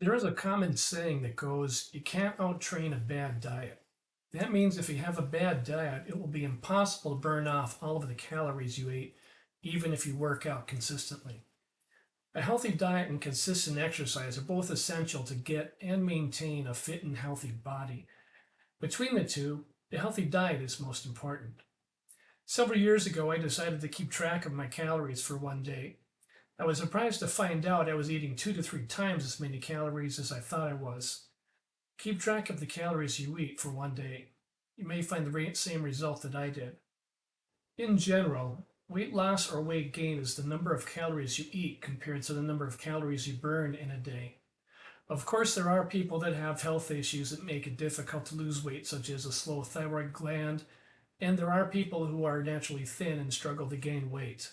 There is a common saying that goes, you can't outtrain a bad diet. That means if you have a bad diet, it will be impossible to burn off all of the calories you ate, even if you work out consistently. A healthy diet and consistent exercise are both essential to get and maintain a fit and healthy body. Between the two, a healthy diet is most important. Several years ago, I decided to keep track of my calories for one day. I was surprised to find out I was eating 2 to 3 times as many calories as I thought I was. Keep track of the calories you eat for one day. You may find the same result that I did. In general, weight loss or weight gain is the number of calories you eat compared to the number of calories you burn in a day. Of course, there are people that have health issues that make it difficult to lose weight, such as a slow thyroid gland, and there are people who are naturally thin and struggle to gain weight.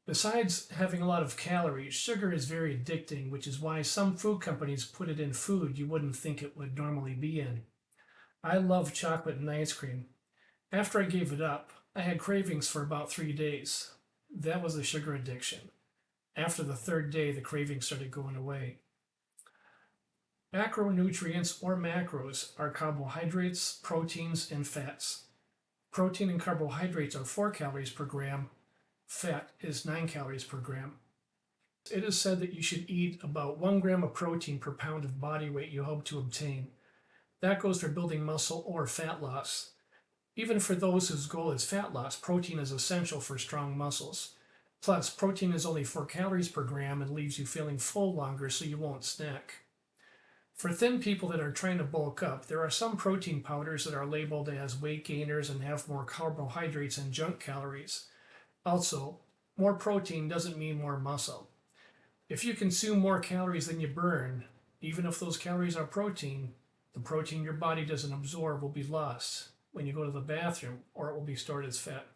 Besides having a lot of calories, sugar is very addicting, which is why some food companies put it in food you wouldn't think it would normally be in. I love chocolate and ice cream. After I gave it up, I had cravings for about 3 days. That was a sugar addiction. After the third day, the cravings started going away. Macronutrients or macros are carbohydrates, proteins, and fats. Protein and carbohydrates are 4 calories per gram. Fat is 9 calories per gram. It is said that you should eat about 1 gram of protein per pound of body weight you hope to obtain. That goes for building muscle or fat loss. Even for those whose goal is fat loss, protein is essential for strong muscles. Plus, protein is only 4 calories per gram and leaves you feeling full longer so you won't snack. For thin people that are trying to bulk up, there are some protein powders that are labeled as weight gainers and have more carbohydrates and junk calories. Also, more protein doesn't mean more muscle. If you consume more calories than you burn, even if those calories are protein, the protein your body doesn't absorb will be lost when you go to the bathroom, or it will be stored as fat.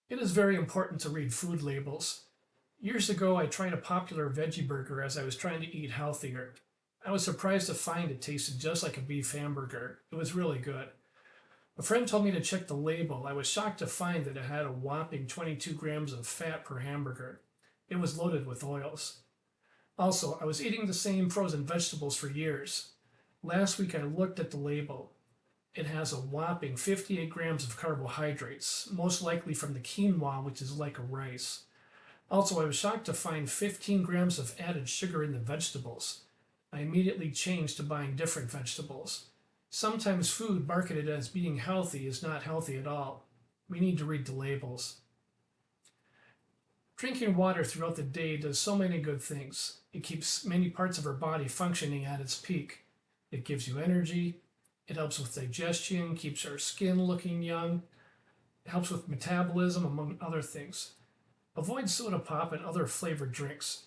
It is very important to read food labels. Years ago, I tried a popular veggie burger as I was trying to eat healthier. I was surprised to find it tasted just like a beef hamburger. It was really good. A friend told me to check the label. I was shocked to find that it had a whopping 22 grams of fat per hamburger. It was loaded with oils. Also, I was eating the same frozen vegetables for years. Last week I looked at the label. It has a whopping 58 grams of carbohydrates, most likely from the quinoa, which is like a rice. Also, I was shocked to find 15 grams of added sugar in the vegetables. I immediately changed to buying different vegetables. Sometimes food marketed as being healthy is not healthy at all. We need to read the labels. Drinking water throughout the day does so many good things. It keeps many parts of our body functioning at its peak. It gives you energy, it helps with digestion, keeps our skin looking young, it helps with metabolism, among other things. Avoid soda pop and other flavored drinks.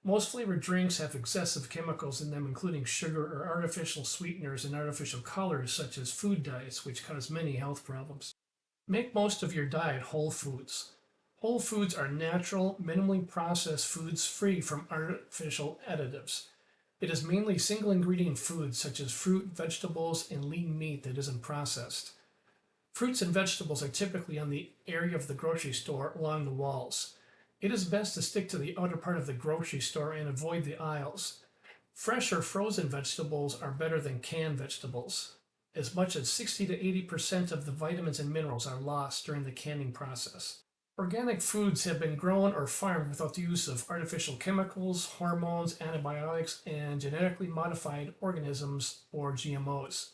Most flavored drinks have excessive chemicals in them, including sugar or artificial sweeteners and artificial colors, such as food dyes, which cause many health problems. Make most of your diet whole foods. Whole foods are natural, minimally processed foods free from artificial additives. It is mainly single ingredient foods such as fruit, vegetables, and lean meat that isn't processed. Fruits and vegetables are typically on the area of the grocery store along the walls. It is best to stick to the outer part of the grocery store and avoid the aisles. Fresh or frozen vegetables are better than canned vegetables. As much as 60 to 80% of the vitamins and minerals are lost during the canning process. Organic foods have been grown or farmed without the use of artificial chemicals, hormones, antibiotics, and genetically modified organisms or GMOs.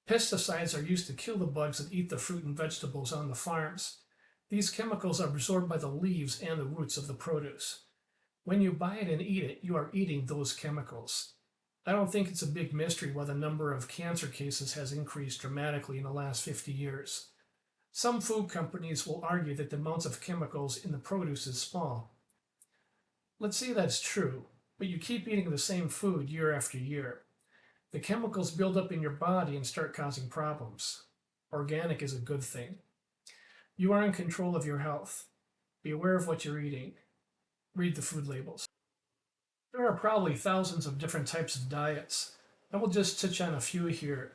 Pesticides are used to kill the bugs that eat the fruit and vegetables on the farms. These chemicals are absorbed by the leaves and the roots of the produce. When you buy it and eat it, you are eating those chemicals. I don't think it's a big mystery why the number of cancer cases has increased dramatically in the last 50 years. Some food companies will argue that the amounts of chemicals in the produce is small. Let's say that's true, but you keep eating the same food year after year. The chemicals build up in your body and start causing problems. Organic is a good thing. You are in control of your health. Be aware of what you're eating. Read the food labels. There are probably thousands of different types of diets. I will just touch on a few here.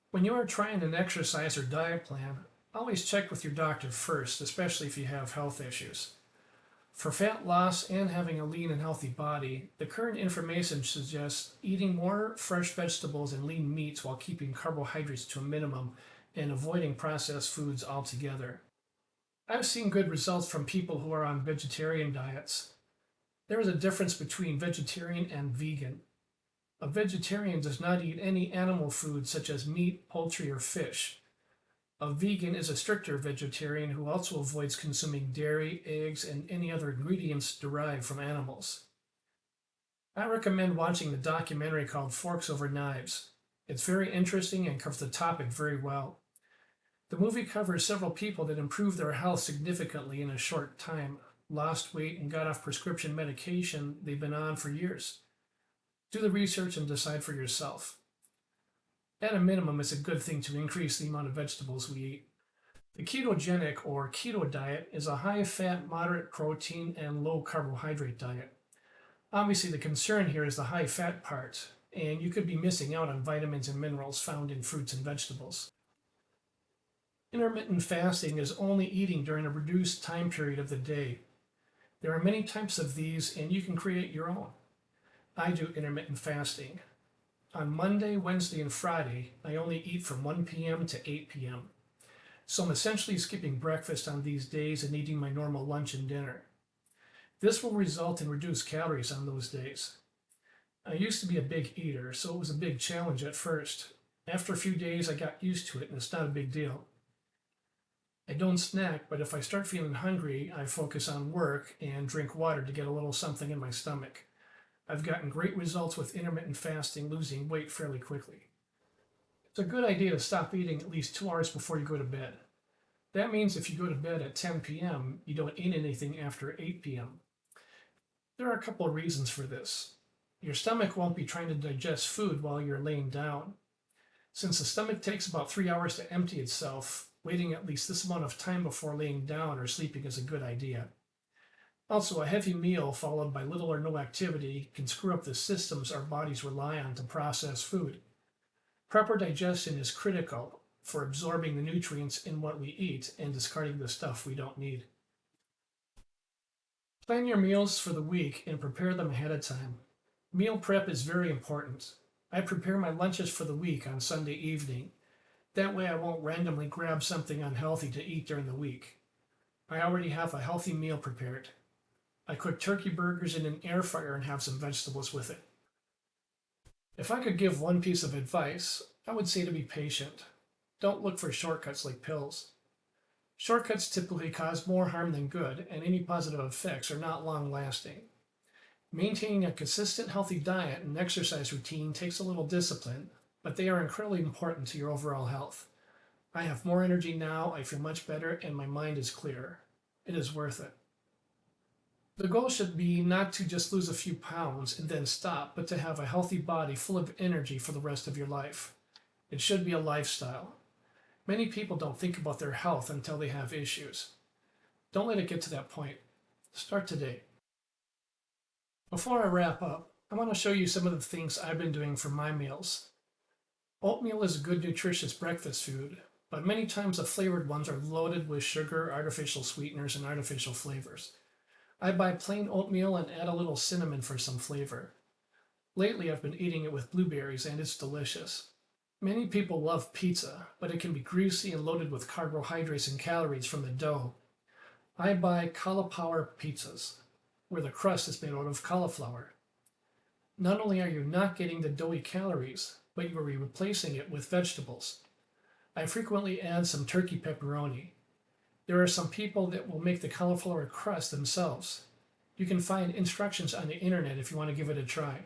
When you are trying an exercise or diet plan, always check with your doctor first, especially if you have health issues. For fat loss and having a lean and healthy body, the current information suggests eating more fresh vegetables and lean meats while keeping carbohydrates to a minimum and avoiding processed foods altogether. I've seen good results from people who are on vegetarian diets. There is a difference between vegetarian and vegan. A vegetarian does not eat any animal food such as meat, poultry, or fish. A vegan is a stricter vegetarian who also avoids consuming dairy, eggs, and any other ingredients derived from animals. I recommend watching the documentary called Forks Over Knives. It's very interesting and covers the topic very well. The movie covers several people that improved their health significantly in a short time, lost weight, and got off prescription medication they've been on for years. Do the research and decide for yourself. At a minimum, it's a good thing to increase the amount of vegetables we eat. The ketogenic or keto diet is a high-fat, moderate protein, and low carbohydrate diet. Obviously, the concern here is the high-fat part, and you could be missing out on vitamins and minerals found in fruits and vegetables. Intermittent fasting is only eating during a reduced time period of the day. There are many types of these, and you can create your own. I do intermittent fasting. On Monday, Wednesday, and Friday, I only eat from 1 p.m. to 8 p.m. So I'm essentially skipping breakfast on these days and eating my normal lunch and dinner. This will result in reduced calories on those days. I used to be a big eater, so it was a big challenge at first. After a few days, I got used to it, and it's not a big deal. I don't snack, but if I start feeling hungry, I focus on work and drink water to get a little something in my stomach. I've gotten great results with intermittent fasting, losing weight fairly quickly. It's a good idea to stop eating at least 2 hours before you go to bed. That means if you go to bed at 10 p.m., you don't eat anything after 8 p.m. There are a couple of reasons for this. Your stomach won't be trying to digest food while you're laying down. Since the stomach takes about 3 hours to empty itself, waiting at least this amount of time before laying down or sleeping is a good idea. Also, a heavy meal followed by little or no activity can screw up the systems our bodies rely on to process food. Proper digestion is critical for absorbing the nutrients in what we eat and discarding the stuff we don't need. Plan your meals for the week and prepare them ahead of time. Meal prep is very important. I prepare my lunches for the week on Sunday evening. That way I won't randomly grab something unhealthy to eat during the week. I already have a healthy meal prepared. I cook turkey burgers in an air fryer and have some vegetables with it. If I could give one piece of advice, I would say to be patient. Don't look for shortcuts like pills. Shortcuts typically cause more harm than good, and any positive effects are not long-lasting. Maintaining a consistent healthy diet and exercise routine takes a little discipline, but they are incredibly important to your overall health. I have more energy now, I feel much better, and my mind is clearer. It is worth it. The goal should be not to just lose a few pounds and then stop, but to have a healthy body full of energy for the rest of your life. It should be a lifestyle. Many people don't think about their health until they have issues. Don't let it get to that point. Start today. Before I wrap up, I want to show you some of the things I've been doing for my meals. Oatmeal is a good nutritious breakfast food, but many times the flavored ones are loaded with sugar, artificial sweeteners, and artificial flavors. I buy plain oatmeal and add a little cinnamon for some flavor. Lately I've been eating it with blueberries and it's delicious. Many people love pizza, but it can be greasy and loaded with carbohydrates and calories from the dough. I buy cauliflower pizzas, where the crust is made out of cauliflower. Not only are you not getting the doughy calories, but you are replacing it with vegetables. I frequently add some turkey pepperoni. There are some people that will make the cauliflower crust themselves. You can find instructions on the internet if you want to give it a try.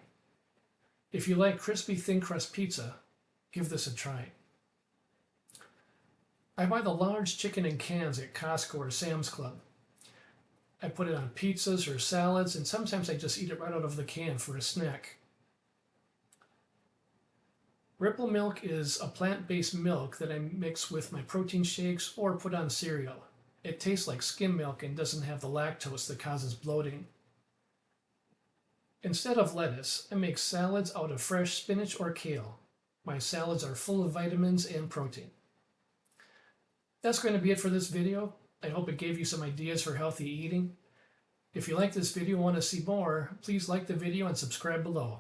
If you like crispy thin crust pizza, give this a try. I buy the large chicken in cans at Costco or Sam's Club. I put it on pizzas or salads, and sometimes I just eat it right out of the can for a snack. Ripple milk is a plant-based milk that I mix with my protein shakes or put on cereal. It tastes like skim milk and doesn't have the lactose that causes bloating. Instead of lettuce, I make salads out of fresh spinach or kale. My salads are full of vitamins and protein. That's going to be it for this video. I hope it gave you some ideas for healthy eating. If you like this video and want to see more, please like the video and subscribe below.